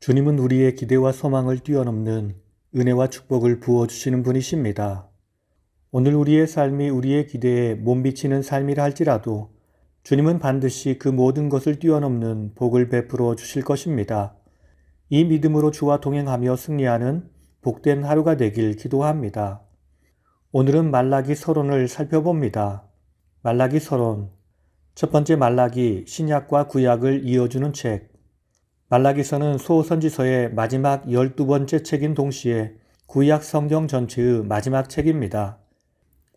주님은 우리의 기대와 소망을 뛰어넘는 은혜와 축복을 부어주시는 분이십니다. 오늘 우리의 삶이 우리의 기대에 몸비치는 삶이라 할지라도 주님은 반드시 그 모든 것을 뛰어넘는 복을 베풀어 주실 것입니다. 이 믿음으로 주와 동행하며 승리하는 복된 하루가 되길 기도합니다. 오늘은 말라기 서론을 살펴봅니다. 말라기 서론. 첫 번째 말라기, 신약과 구약을 이어주는 책. 말라기서는 소선지서의 마지막 12번째 책인 동시에 구약 성경 전체의 마지막 책입니다.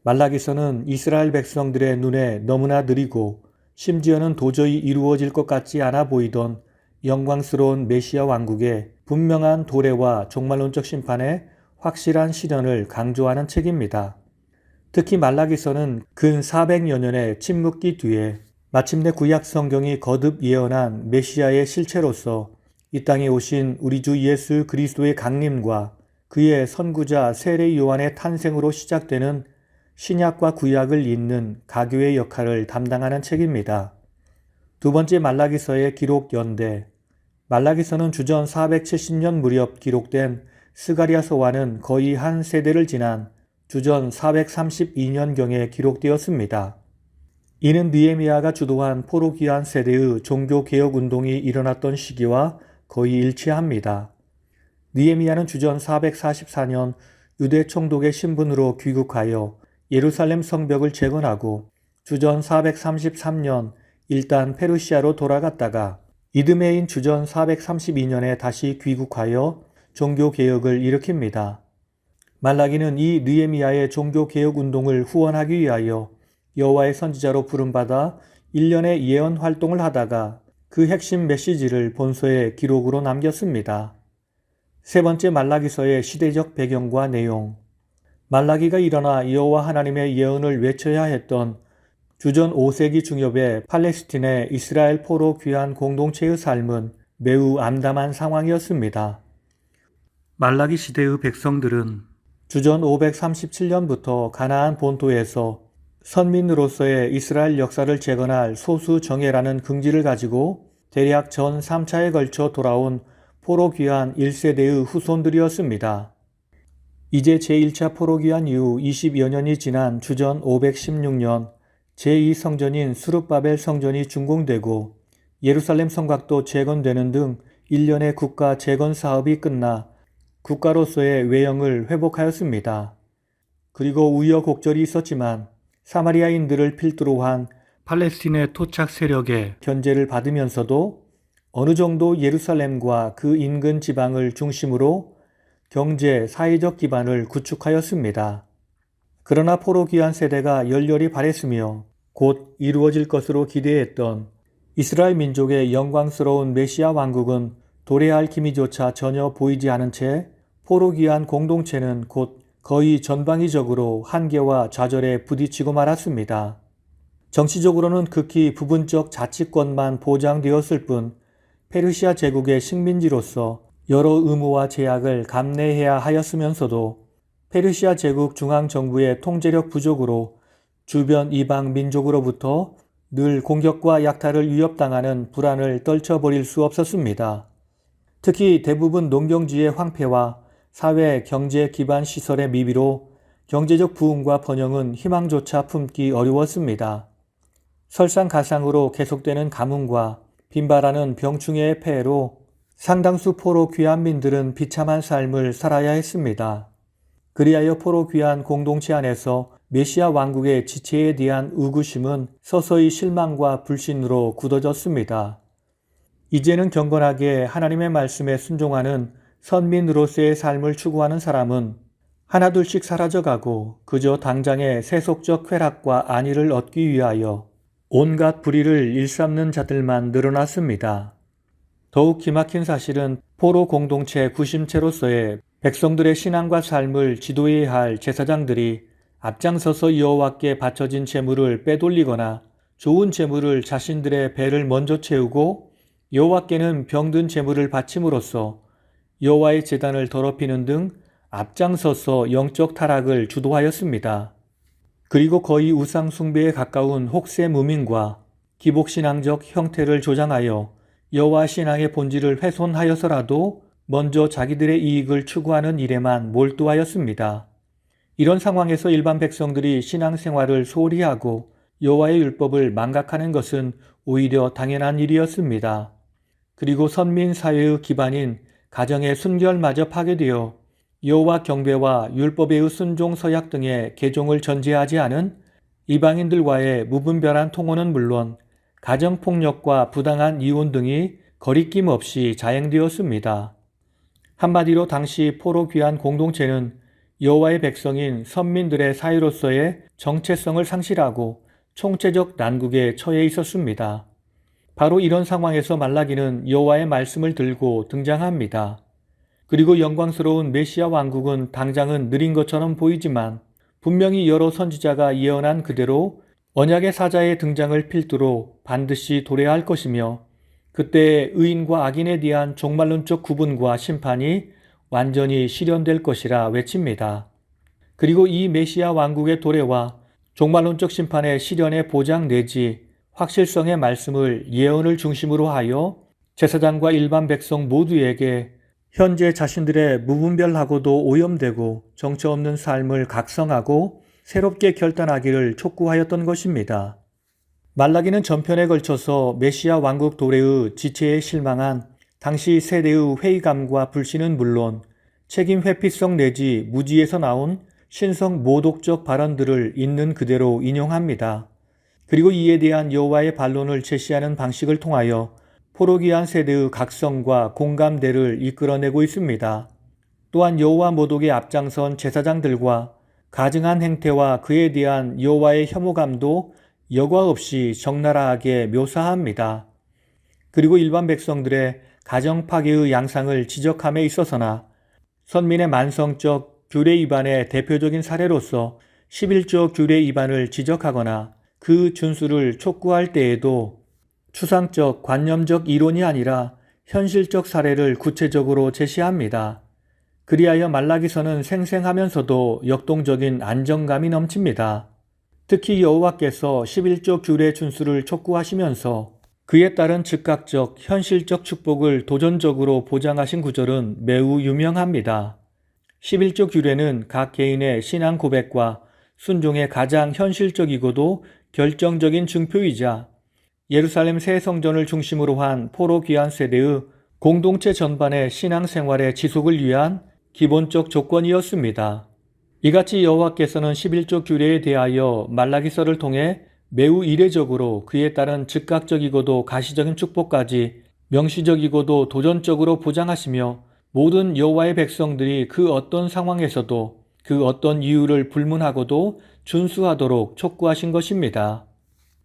말라기서는 이스라엘 백성들의 눈에 너무나 느리고 심지어는 도저히 이루어질 것 같지 않아 보이던 영광스러운 메시아 왕국의 분명한 도래와 종말론적 심판의 확실한 실현을 강조하는 책입니다. 특히 말라기서는 근 400여 년의 침묵기 뒤에 마침내 구약 성경이 거듭 예언한 메시아의 실체로서 이 땅에 오신 우리 주 예수 그리스도의 강림과 그의 선구자 세례 요한의 탄생으로 시작되는 신약과 구약을 잇는 가교의 역할을 담당하는 책입니다. 두 번째 말라기서의 기록 연대. 말라기서는 주전 470년 무렵 기록된 스가랴서와는 거의 한 세대를 지난 주전 432년경에 기록되었습니다. 이는 느헤미야가 주도한 포로기한 세대의 종교개혁운동이 일어났던 시기와 거의 일치합니다. 느헤미야는 주전 444년 유대 총독의 신분으로 귀국하여 예루살렘 성벽을 재건하고 주전 433년 일단 페르시아로 돌아갔다가 이듬해인 주전 432년에 다시 귀국하여 종교개혁을 일으킵니다. 말라기는 이 느헤미야의 종교개혁운동을 후원하기 위하여 여호와의 선지자로 부름받아 1년의 예언 활동을 하다가 그 핵심 메시지를 본서에 기록으로 남겼습니다. 세 번째 말라기서의 시대적 배경과 내용. 말라기가 일어나 여호와 하나님의 예언을 외쳐야 했던 주전 5세기 중엽의 팔레스틴의 이스라엘 포로 귀환 공동체의 삶은 매우 암담한 상황이었습니다. 말라기 시대의 백성들은 주전 537년부터 가나안 본토에서 선민으로서의 이스라엘 역사를 재건할 소수 정예라는 긍지를 가지고 대략 전 3차에 걸쳐 돌아온 포로 귀환 1세대의 후손들이었습니다. 이제 제1차 포로 귀환 이후 20여 년이 지난 주전 516년 제2성전인 수룹바벨 성전이 준공되고 예루살렘 성곽도 재건되는 등 일련의 국가 재건 사업이 끝나 국가로서의 외형을 회복하였습니다. 그리고 우여곡절이 있었지만 사마리아인들을 필두로 한 팔레스틴의 토착 세력의 견제를 받으면서도 어느 정도 예루살렘과 그 인근 지방을 중심으로 경제, 사회적 기반을 구축하였습니다. 그러나 포로 귀환 세대가 열렬히 바랬으며 곧 이루어질 것으로 기대했던 이스라엘 민족의 영광스러운 메시아 왕국은 도래할 기미조차 전혀 보이지 않은 채 포로 귀환 공동체는 곧 거의 전방위적으로 한계와 좌절에 부딪히고 말았습니다. 정치적으로는 극히 부분적 자치권만 보장되었을 뿐 페르시아 제국의 식민지로서 여러 의무와 제약을 감내해야 하였으면서도 페르시아 제국 중앙정부의 통제력 부족으로 주변 이방 민족으로부터 늘 공격과 약탈을 위협당하는 불안을 떨쳐버릴 수 없었습니다. 특히 대부분 농경지의 황폐와 사회 경제 기반 시설의 미비로 경제적 부흥과 번영은 희망조차 품기 어려웠습니다. 설상가상으로 계속되는 가뭄과 빈발하는 병충해의 폐해로 상당수 포로 귀환민들은 비참한 삶을 살아야 했습니다. 그리하여 포로 귀환 공동체 안에서 메시아 왕국의 지체에 대한 의구심은 서서히 실망과 불신으로 굳어졌습니다. 이제는 경건하게 하나님의 말씀에 순종하는 선민으로서의 삶을 추구하는 사람은 하나둘씩 사라져가고 그저 당장의 세속적 쾌락과 안위를 얻기 위하여 온갖 불의를 일삼는 자들만 늘어났습니다. 더욱 기막힌 사실은 포로 공동체 구심체로서의 백성들의 신앙과 삶을 지도해야 할 제사장들이 앞장서서 여호와께 바쳐진 제물을 빼돌리거나 좋은 제물을 자신들의 배를 먼저 채우고 여호와께는 병든 제물을 바침으로써 여호와의 제단을 더럽히는 등 앞장서서 영적 타락을 주도하였습니다. 그리고 거의 우상 숭배에 가까운 혹세 무민과 기복신앙적 형태를 조장하여 여호와 신앙의 본질을 훼손하여서라도 먼저 자기들의 이익을 추구하는 일에만 몰두하였습니다. 이런 상황에서 일반 백성들이 신앙생활을 소홀히 하고 여호와의 율법을 망각하는 것은 오히려 당연한 일이었습니다. 그리고 선민 사회의 기반인 가정의 순결마저 파괴되어 여호와 경배와 율법의 순종 서약 등의 개종을 전제하지 않은 이방인들과의 무분별한 통혼은 물론 가정폭력과 부당한 이혼 등이 거리낌 없이 자행되었습니다. 한마디로 당시 포로 귀환 공동체는 여호와의 백성인 선민들의 사회로서의 정체성을 상실하고 총체적 난국에 처해 있었습니다. 바로 이런 상황에서 말라기는 여호와의 말씀을 들고 등장합니다. 그리고 영광스러운 메시아 왕국은 당장은 느린 것처럼 보이지만 분명히 여러 선지자가 예언한 그대로 언약의 사자의 등장을 필두로 반드시 도래할 것이며 그때 의인과 악인에 대한 종말론적 구분과 심판이 완전히 실현될 것이라 외칩니다. 그리고 이 메시아 왕국의 도래와 종말론적 심판의 실현의 보장 내지 확실성의 말씀을 예언을 중심으로 하여 제사장과 일반 백성 모두에게 현재 자신들의 무분별하고도 오염되고 정처 없는 삶을 각성하고 새롭게 결단하기를 촉구하였던 것입니다. 말라기는 전편에 걸쳐서 메시아 왕국 도래의 지체에 실망한 당시 세대의 회의감과 불신은 물론 책임 회피성 내지 무지에서 나온 신성 모독적 발언들을 있는 그대로 인용합니다. 그리고 이에 대한 여호와의 반론을 제시하는 방식을 통하여 포로기한 세대의 각성과 공감대를 이끌어내고 있습니다. 또한 여호와 모독에 앞장선 제사장들과 가증한 행태와 그에 대한 여호와의 혐오감도 여과 없이 적나라하게 묘사합니다. 그리고 일반 백성들의 가정 파괴의 양상을 지적함에 있어서나 선민의 만성적 규례 위반의 대표적인 사례로서 11조 규례 위반을 지적하거나 그 준수를 촉구할 때에도 추상적 관념적 이론이 아니라 현실적 사례를 구체적으로 제시합니다. 그리하여 말라기서는 생생하면서도 역동적인 안정감이 넘칩니다. 특히 여호와께서 11조 규례 준수를 촉구하시면서 그에 따른 즉각적 현실적 축복을 도전적으로 보장하신 구절은 매우 유명합니다. 11조 규례는 각 개인의 신앙 고백과 순종의 가장 현실적이고도 결정적인 증표이자 예루살렘 새 성전을 중심으로 한 포로 귀환 세대의 공동체 전반의 신앙생활의 지속을 위한 기본적 조건이었습니다. 이같이 여호와께서는 11조 규례에 대하여 말라기서를 통해 매우 이례적으로 그에 따른 즉각적이고도 가시적인 축복까지 명시적이고도 도전적으로 보장하시며 모든 여호와의 백성들이 그 어떤 상황에서도 그 어떤 이유를 불문하고도 준수하도록 촉구하신 것입니다.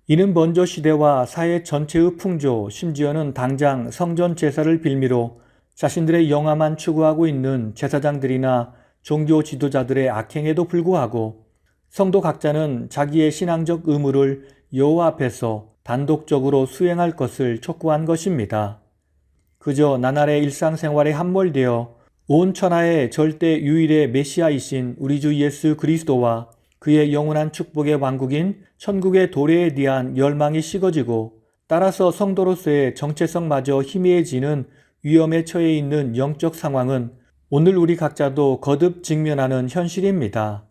이는 먼저 시대와 사회 전체의 풍조, 심지어는 당장 성전 제사를 빌미로 자신들의 영화만 추구하고 있는 제사장들이나 종교 지도자들의 악행에도 불구하고 성도 각자는 자기의 신앙적 의무를 여호와 앞에서 단독적으로 수행할 것을 촉구한 것입니다. 그저 나날의 일상생활에 함몰되어 온 천하의 절대 유일의 메시아이신 우리 주 예수 그리스도와 그의 영원한 축복의 왕국인 천국의 도래에 대한 열망이 식어지고 따라서 성도로서의 정체성마저 희미해지는 위험에 처해 있는 영적 상황은 오늘 우리 각자도 거듭 직면하는 현실입니다.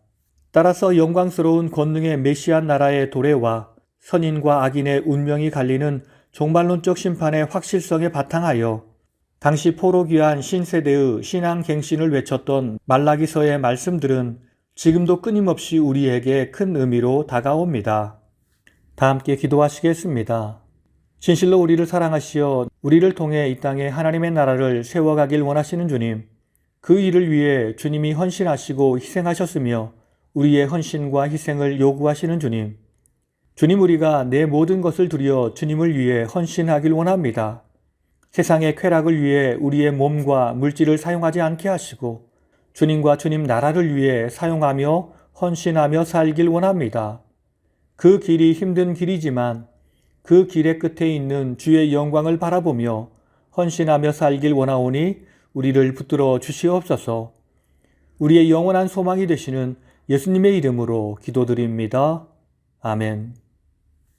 따라서 영광스러운 권능의 메시아 나라의 도래와 선인과 악인의 운명이 갈리는 종말론적 심판의 확실성에 바탕하여 당시 포로 귀한 신세대의 신앙 갱신을 외쳤던 말라기서의 말씀들은 지금도 끊임없이 우리에게 큰 의미로 다가옵니다. 다 함께 기도하시겠습니다. 진실로 우리를 사랑하시어 우리를 통해 이 땅에 하나님의 나라를 세워가길 원하시는 주님, 그 일을 위해 주님이 헌신하시고 희생하셨으며 우리의 헌신과 희생을 요구하시는 주님, 주님 우리가 내 모든 것을 두려 주님을 위해 헌신하길 원합니다. 세상의 쾌락을 위해 우리의 몸과 물질을 사용하지 않게 하시고 주님과 주님 나라를 위해 사용하며 헌신하며 살길 원합니다. 그 길이 힘든 길이지만 그 길의 끝에 있는 주의 영광을 바라보며 헌신하며 살길 원하오니 우리를 붙들어 주시옵소서. 우리의 영원한 소망이 되시는 예수님의 이름으로 기도드립니다. 아멘.